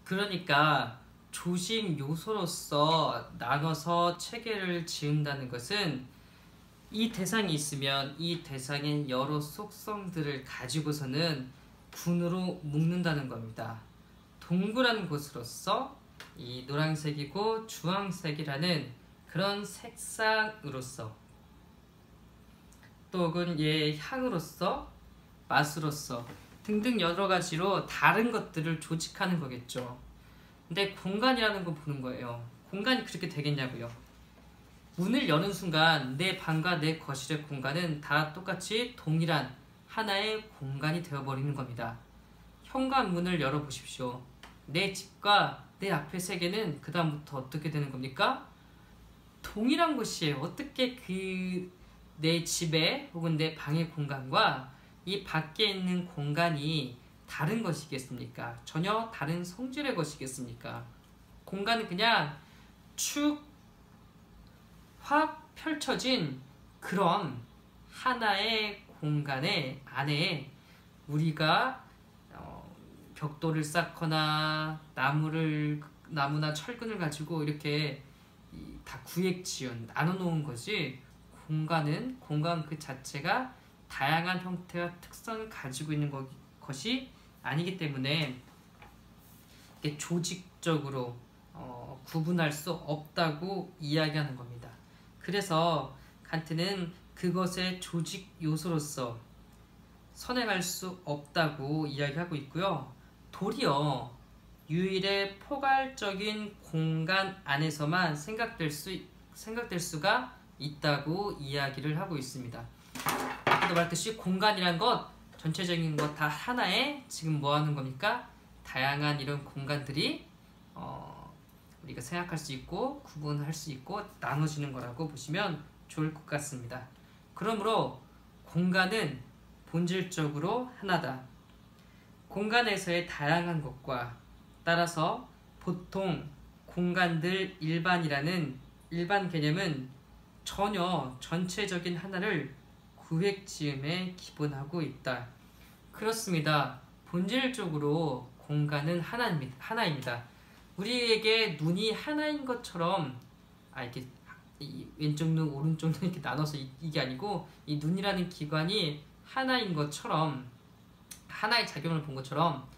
그러니까 조직 요소로서 나눠서 체계를 지은다는 것은 이 대상이 있으면 이 대상의 여러 속성들을 가지고서는 군으로 묶는다는 겁니다. 동그란 곳으로서 이 노란색이고 주황색이라는 그런 색상으로서 또 혹은 얘의 향으로서 맛으로서 등등 여러 가지로 다른 것들을 조직하는 거겠죠. 근데 공간이라는 거 보는 거예요. 공간이 그렇게 되겠냐고요. 문을 여는 순간 내 방과 내 거실의 공간은 다 똑같이 동일한 하나의 공간이 되어버리는 겁니다. 현관문을 열어보십시오. 내 집과 내 앞의 세계는 그 다음부터 어떻게 되는 겁니까? 동일한 것이에요. 어떻게 내 집에 혹은 내 방의 공간과 이 밖에 있는 공간이 다른 것이겠습니까? 전혀 다른 성질의 것이겠습니까? 공간은 그냥 축 확 펼쳐진 그런 하나의 공간의 안에 우리가 벽돌을 쌓거나 나무나 철근을 가지고 이렇게 다 구획지은 나눠놓은 거지, 공간 그 자체가 다양한 형태와 특성을 가지고 있는 것이 아니기 때문에 이게 조직적으로 구분할 수 없다고 이야기하는 겁니다. 그래서 칸트는 그것의 조직 요소로서 선행할 수 없다고 이야기하고 있고요. 도리어 유일의 포괄적인 공간 안에서만 생각될 수가 있다고 이야기를 하고 있습니다. 아까도 말했듯이 공간이란 것, 전체적인 것 다 하나에 지금 뭐 하는 겁니까? 다양한 이런 공간들이 우리가 생각할 수 있고 구분할 수 있고 나눠지는 거라고 보시면 좋을 것 같습니다. 그러므로 공간은 본질적으로 하나다. 공간에서의 다양한 것과 따라서 보통 공간들 일반이라는 일반 개념은 전혀 전체적인 하나를 구획지음에 기본하고 있다. 그렇습니다. 본질적으로 공간은 하나입니다. 우리에게 눈이 하나인 것처럼 이렇게 왼쪽 눈, 오른쪽 눈 이렇게 나눠서 이게 아니고 이 눈이라는 기관이 하나인 것처럼 하나의 작용을 본 것처럼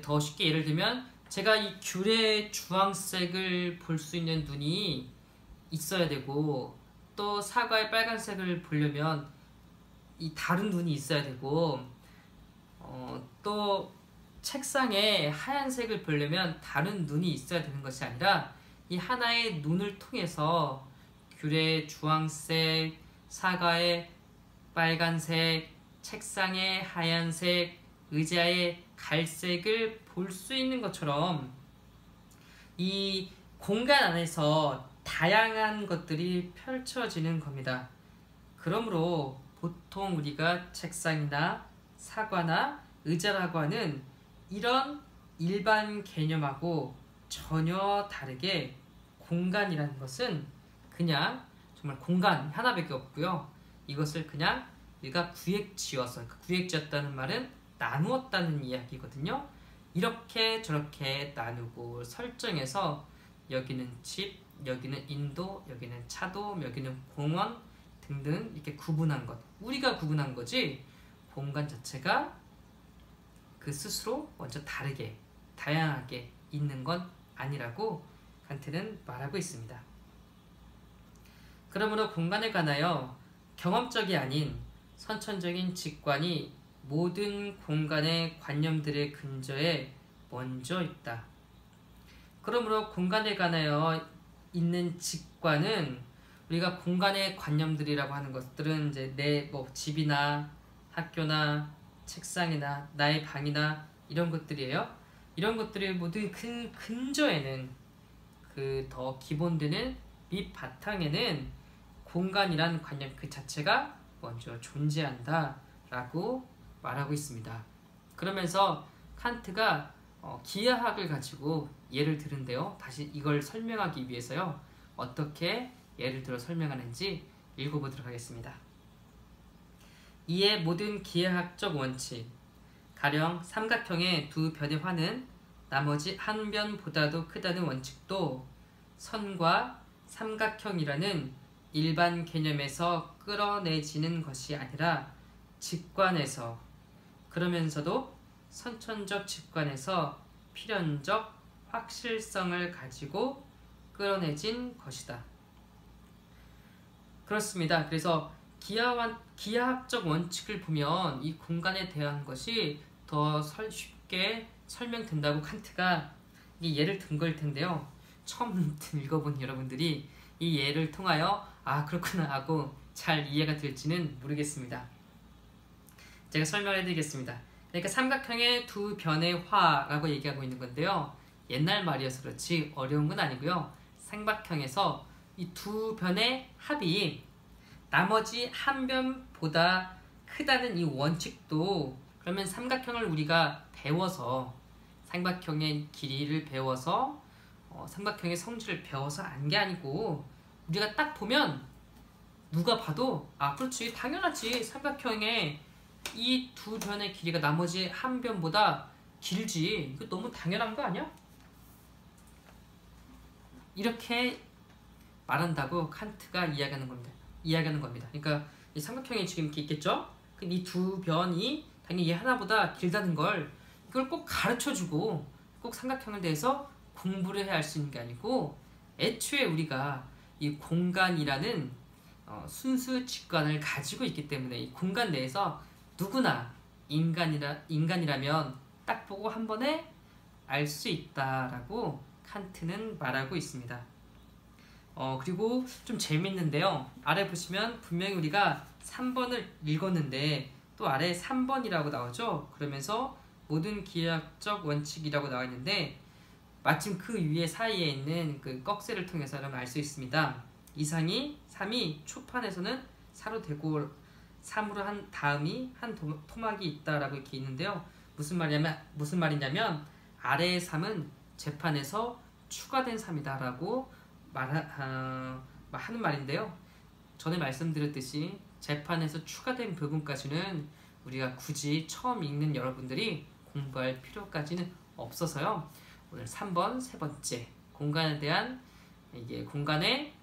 더 쉽게 예를 들면 제가 이 귤의 주황색을 볼 수 있는 눈이 있어야 되고 또 사과의 빨간색을 보려면 이 다른 눈이 있어야 되고 또 책상에 하얀색을 보려면 다른 눈이 있어야 되는 것이 아니라 이 하나의 눈을 통해서 귤의 주황색, 사과의 빨간색, 책상의 하얀색, 의자의 갈색을 볼 수 있는 것처럼 이 공간 안에서 다양한 것들이 펼쳐지는 겁니다. 그러므로 보통 우리가 책상이나 사과나 의자라고 하는 이런 일반 개념하고 전혀 다르게 공간이라는 것은 그냥 정말 공간 하나밖에 없고요. 이것을 그냥 우리가 구획지어서, 구획지었다는 말은 나누었다는 이야기거든요. 이렇게 저렇게 나누고 설정해서 여기는 집, 여기는 인도, 여기는 차도, 여기는 공원 등등 이렇게 구분한 것, 우리가 구분한 거지 공간 자체가 그 스스로 먼저 다르게 다양하게 있는 건 아니라고 칸트는 말하고 있습니다. 그러므로 공간에 관하여 경험적이 아닌 선천적인 직관이 모든 공간의 관념들의 근저에 먼저 있다. 그러므로 공간에 관하여 있는 직관은 우리가 공간의 관념들이라고 하는 것들은 이제 내 집이나 학교나 책상이나 나의 방이나 이런 것들이에요. 이런 것들이 모두 그 근저에는 그 더 기본되는 밑바탕에는 공간이라는 관념 그 자체가 먼저 존재한다 라고 말하고 있습니다. 그러면서 칸트가 기하학을 가지고 예를 들은데요. 다시 이걸 설명하기 위해서요. 어떻게 예를 들어 설명하는지 읽어보도록 하겠습니다. 이에 모든 기하학적 원칙, 가령 삼각형의 두 변의 화는 나머지 한 변보다도 크다는 원칙도 선과 삼각형이라는 일반 개념에서 끌어내지는 것이 아니라 직관에서, 그러면서도 선천적 직관에서 필연적 확실성을 가지고 끌어내진 것이다. 그렇습니다. 그래서 기하학적 원칙을 보면 이 공간에 대한 것이 더 쉽게 설명된다고 칸트가 이 예를 든 걸 텐데요. 처음 읽어본 여러분들이 이 예를 통하여 아 그렇구나 하고 잘 이해가 될지는 모르겠습니다. 제가 설명해 드리겠습니다. 그러니까 삼각형의 두 변의 화라고 얘기하고 있는 건데요. 옛날 말이어서 그렇지 어려운 건 아니고요. 삼각형에서 이 두 변의 합이 나머지 한 변보다 크다는 이 원칙도, 그러면 삼각형을 우리가 배워서 삼각형의 길이를 배워서 삼각형의 성질을 배워서 안 게 아니고 우리가 딱 보면 누가 봐도 아 그렇지 당연하지 삼각형의 이 두 변의 길이가 나머지 한 변보다 길지 이거 너무 당연한 거 아니야? 이렇게 말한다고 칸트가 이야기하는 겁니다. 그러니까 이 삼각형이 지금 이렇게 있겠죠? 이 두 변이 당연히 얘 하나보다 길다는 걸 이걸 꼭 가르쳐주고 꼭 삼각형에 대해서 공부를 해야 할 수 있는 게 아니고 애초에 우리가 이 공간이라는 순수 직관을 가지고 있기 때문에 이 공간 내에서 누구나 인간이라면 딱 보고 한 번에 알 수 있다라고 칸트는 말하고 있습니다. 그리고 좀 재밌는데요. 아래 보시면 분명히 우리가 3번을 읽었는데 또 아래 3번이라고 나오죠. 그러면서 모든 기하학적 원칙이라고 나와 있는데 마침 그 위에 사이에 있는 그 꺽쇠를 통해서 알 수 있습니다. 3이 초판에서는 4로 되고 3으로 한 다음이 한 토막이 있다라고 이렇게 있는데요. 무슨 말이냐면 아래의 3은 재판에서 추가된 3이다라고 하는 말인데요. 전에 말씀드렸듯이 재판에서 추가된 부분까지는 우리가 굳이 처음 읽는 여러분들이 공부할 필요까지는 없어서요. 오늘 3번 세 번째 공간에 대한 공간의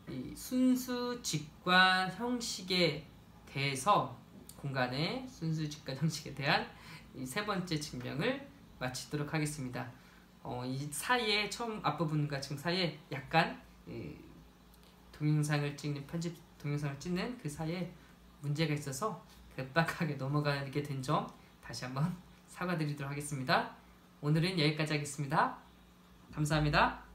이 순수 직관 형식에 대해서 공간의 순수 직관 형식에 대한 이 세 번째 증명을 마치도록 하겠습니다. 이 사이에 처음 앞부분과 지금 사이에 약간 동영상을 찍는 그 사이에 문제가 있어서 급박하게 넘어가게 된 점 다시 한번 사과드리도록 하겠습니다. 오늘은 여기까지 하겠습니다. 감사합니다.